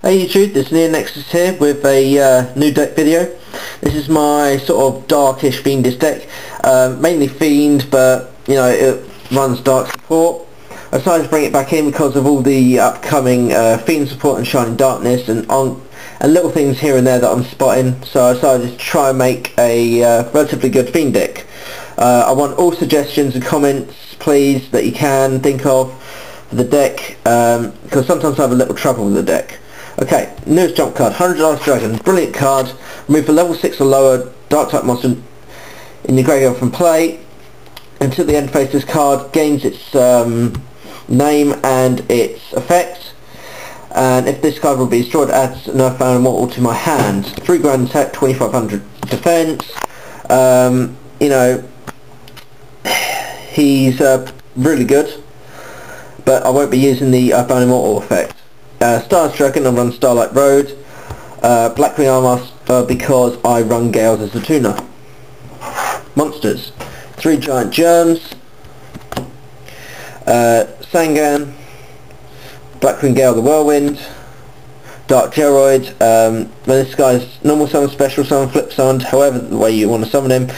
Hey YouTube, this is NeoNexudus here with a new deck video. This is my sort of darkish Fiendish deck, mainly Fiend, but you know it runs dark support. I decided to bring it back in because of all the upcoming Fiend support and Shining Darkness and little things here and there that I'm spotting, so I decided to try and make a relatively good Fiend deck. I want all suggestions and comments please that you can think of for the deck, because sometimes I have a little trouble with the deck. Okay, newest jump card, 100 Ice Dragon, brilliant card. Remove a level 6 or lower dark type monster in your graveyard from play. Until the end phase, this card gains its name and its effect. And if this card will be destroyed, adds an Earthbound Immortal to my hand. 3 grand attack, 2500 defense. You know, he's really good, but I won't be using the Earthbound Immortal effect. Stars Dragon, I run Starlight Road. Blackwing Armor because I run Gales as a tuner. Monsters. 3 Giant Germs. Sangan. Blackwing Gale the Whirlwind. Dark Geroid. When this guy's normal summon, special summon, flip summon, however the way you want to summon him,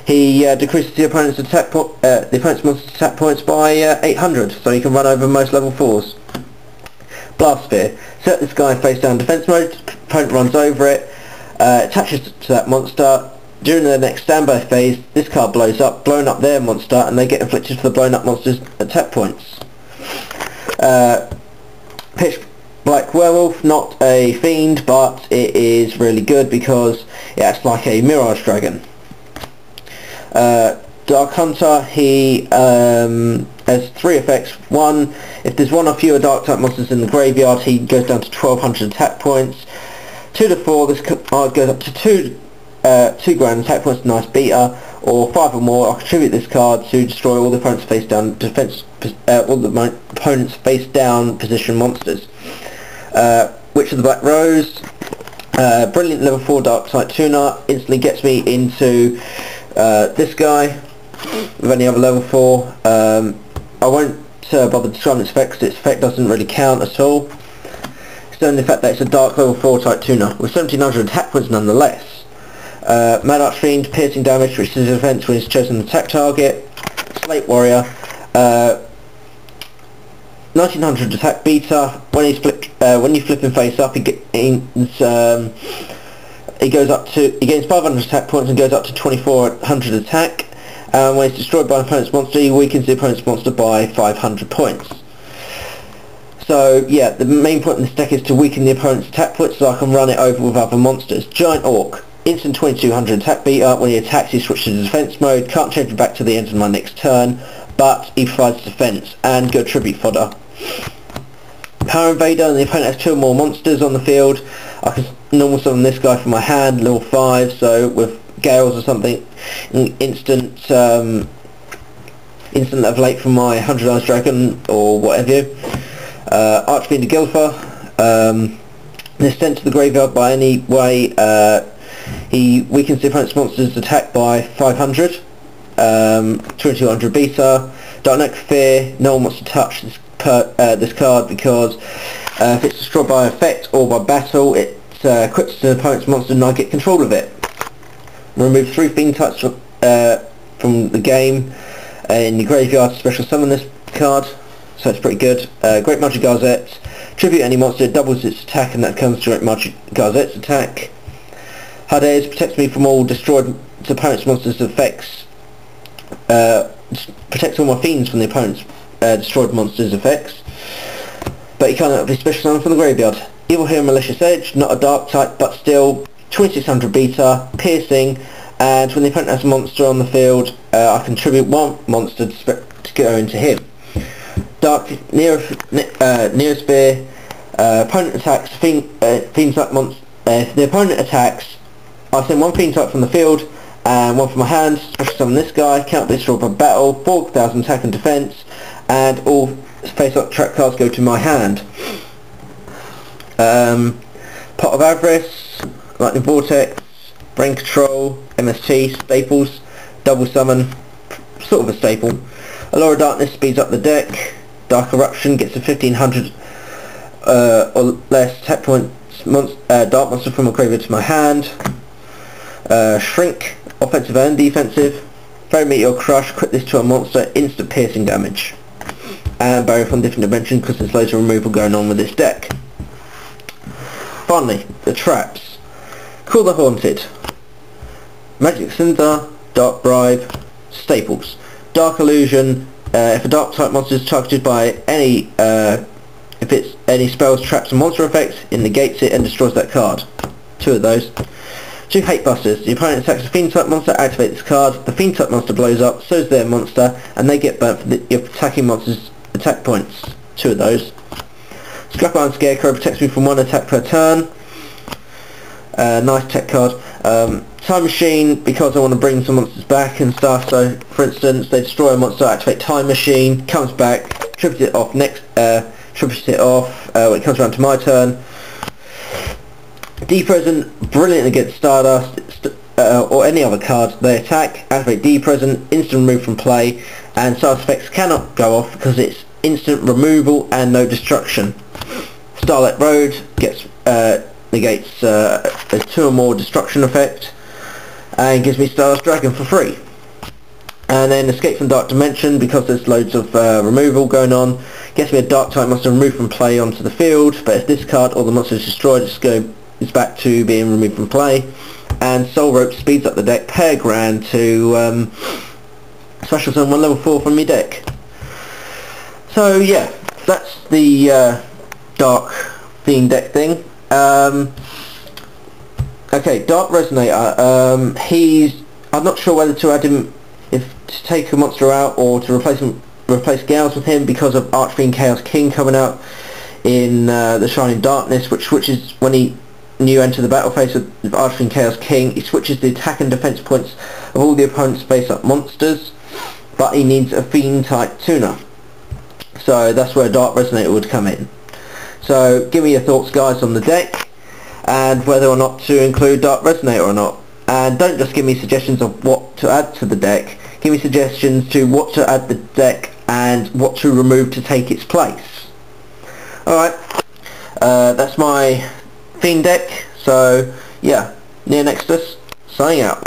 he decreases the opponent's monster's attack points by 800, so you can run over most level 4s. Blast Sphere. Set this guy face down defense mode, opponent runs over it, attaches to that monster. During the next standby phase, this card blows up, blowing up their monster, and they get inflicted for the blown up monster's attack points. Pitch Black Werewolf, not a Fiend, but it is really good because it acts like a Mirage Dragon. Dark Hunter, he has 3 effects. 1, if there's 1 or fewer dark type monsters in the graveyard, he goes down to 1200 attack points. 2 to 4, this card goes up to 2 grand attack points, nice beater. Or 5 or more, I'll contribute this card to destroy all the opponent's face down position monsters. Witch of the Black Rose, brilliant level 4 dark type tuner, instantly gets me into this guy with any other level 4. I won't bother describing its effect because its effect doesn't really count at all. It's only the fact that it's a dark level 4 type tuner with 1700 attack points nonetheless. Mad Archfiend, piercing damage, which is defense when it's chosen attack target. Slate Warrior, 1900 attack beta. When you flip him face up, he gains 500 attack points and goes up to 2400 attack. When it's destroyed by an opponent's monster, he weakens the opponent's monster by 500 points. So yeah, the main point in this deck is to weaken the opponent's attack points so I can run it over with other monsters. Giant Orc, instant 2200 attack beater. When he attacks, he switches to defense mode. Can't change it back to the end of my next turn, but he provides defense and good tribute fodder. Power Invader, and the opponent has 2 or more monsters on the field. I can normal summon this guy from my hand, level 5, so with Gales or something, instant level 8 from my 100 Ice Dragon or whatever. Archfiend of Gilfer, this sent to the graveyard by any way, he weakens the opponent's monster's attack by 500, 2200 beta. Dark Neck Fear, no one wants to touch this card because if it's destroyed by effect or by battle, it equips the opponent's monster and I get control of it. Remove 3 Fiend types from the game in your graveyard to special summon this card, so it's pretty good. Great Magic Gazette, tribute any monster, it doubles its attack and that comes to Great Magic Gazette's attack. Hades protects me from all destroyed opponent's monsters' effects, protects all my Fiends from the opponent's destroyed monsters' effects, but you can't be special summon from the graveyard. Evil Hero Malicious Edge, not a dark type but still 2600 beta, piercing, and when the opponent has a monster on the field, I contribute 1 monster to go into him. Dark Neosphere, opponent attacks Fiend type monster. If the opponent attacks, I send 1 Fiend type from the field and 1 from my hand, special summon this guy, can't be destroyed by battle, 4000 attack and defense, and all face-up track cards go to my hand. Pot of Avarice, Lightning Vortex, Brain Control, MST, Staples, Double Summon, sort of a staple. Allure of Darkness speeds up the deck. Dark Eruption gets a 1500 or less attack points dark monster from a graveyard to my hand. Shrink, offensive and defensive. Throw Meteor Crush, crit this to a monster, instant piercing damage. And Barrier from different dimension because there's loads of removal going on with this deck. Finally, the traps. Call the Haunted. Magic Cinder, Dark Bribe, Staples. Dark Illusion, if a dark type monster is targeted by any if it's any spells, traps and monster effects, it negates it and destroys that card. 2 of those. 2 Hate Busters. The opponent attacks a Fiend type monster, activate this card, the Fiend type monster blows up, so is their monster, and they get burnt for the attacking monster's attack points. 2 of those. Scrap Iron Scarecrow protects me from 1 attack per turn. Nice tech card. Time Machine, because I want to bring some monsters back and stuff, so for instance they destroy a monster, activate Time Machine, comes back, triples it off when it comes around to my turn. Depresent, brilliant against Stardust or any other card. They attack, activate Depresent, instant remove from play, and Stardust effects cannot go off because it's instant removal and no destruction. Starlight Road gets negates a 2 or more destruction effect and gives me Stardust Dragon for free. And then Escape from Dark Dimension, because there's loads of removal going on, gets me a dark type monster removed from play onto the field, but if this card or the monster is destroyed, it's back to being removed from play. And Soul Rope speeds up the deck per grand to special summon 1 level 4 from my deck. So yeah, that's the Dark Fiend Deck thing. Okay, Dark Resonator. I'm not sure whether to add him, if to take a monster out or to replace Gales with him because of Archfiend Chaos King coming out in the Shining Darkness, which switches when you enter the battle phase with Archfiend Chaos King. He switches the attack and defense points of all the opponent's face-up monsters, but he needs a Fiend type tuner. So that's where Dark Resonator would come in. So give me your thoughts, guys, on the deck and whether or not to include Dark Resonator or not. And don't just give me suggestions of what to add to the deck. Give me suggestions to what to add to the deck and what to remove to take its place. Alright, that's my Fiend deck. So yeah, NeoNexudus signing out.